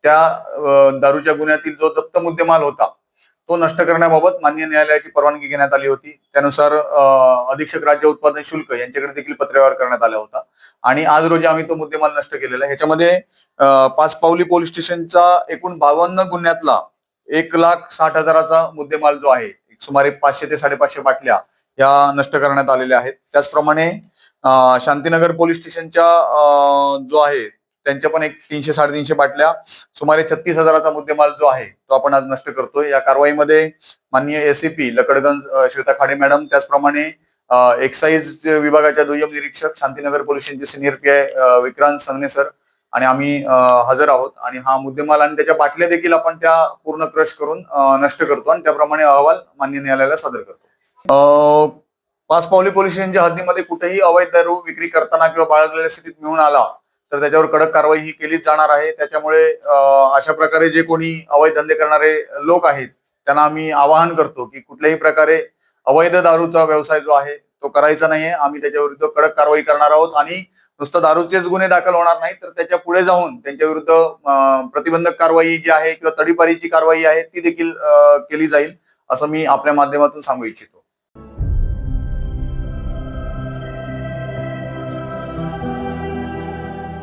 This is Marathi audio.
त्या दारूच्या गुन्ह्यातील जो जप्त मुद्देमाल होता तो नष्ट करण्याबाबत माननीय न्यायालयाची परवानगी घेण्यात आली होती. त्यानुसार अधीक्षक राज्य उत्पादन शुल्क यांच्याकडे देखील पत्रव्यवहार करण्यात आला होता आणि आज रोजी आम्ही तो मुद्देमाल नष्ट केलेला आहे. ह्याच्यामध्ये पाचपावली पोलीस स्टेशनचा एकूण 52 गुन्ह्यातला 1,60,000चा मुद्देमाल जो आहे, सुमारे 500 ते 550 बाटल्या या नष्ट करण्यात आलेल्या आहेत. त्याचप्रमाणे शांतीनगर पोलीस स्टेशनच्या जो आहे त्यांच्या पण एक 300-350 बाटल्या, सुमारे 36,000चा मुद्देमाल जो आहे तो आपण आज नष्ट करतोय. या कारवाईमध्ये माननीय एसीपी लकडगंज श्वेता खाडे मॅडम, त्याचप्रमाणे एक्साईज विभागाच्या दुय्यम निरीक्षक शांतीनगर पोलीस स्टेशनचे सिनियर पीआय विक्रांत संगणे सर आणि आम्ही हजर आहोत. आणि हा मुद्देमाल आणि त्याच्या बाटल्या देखील आपण त्या पूर्ण क्रश करून नष्ट करतो आणि त्याप्रमाणे अहवाल माननीय न्यायालयाला सादर करतो. पाचपावली पोलीस स्टेशनच्या हद्दीमध्ये कुठेही अवैध दारू विक्री करताना किंवा बाळगलेल्या स्थितीत मिळून आला तर त्याच्यावर कडक कारवाई ही केलीच जाणार आहे. त्याच्यामुळे अशा प्रकारे जे कोणी अवैध धंदे करणारे लोक आहेत त्यांना आम्ही आवाहन करतो की कुठल्याही प्रकारे अवैध दारूचा व्यवसाय जो आहे तो करायचा नाहीये. आम्ही त्याच्या विरुद्ध कडक कारवाई करणार आहोत आणि नुसतं दारूचेच गुन्हे दाखल होणार नाही तर त्याच्या पुढे जाऊन त्यांच्या विरुद्ध प्रतिबंधक कारवाई जी आहे किंवा तडीपारीची कारवाई आहे ती देखील केली जाईल असं मी आपल्या माध्यमातून सांगू इच्छितो.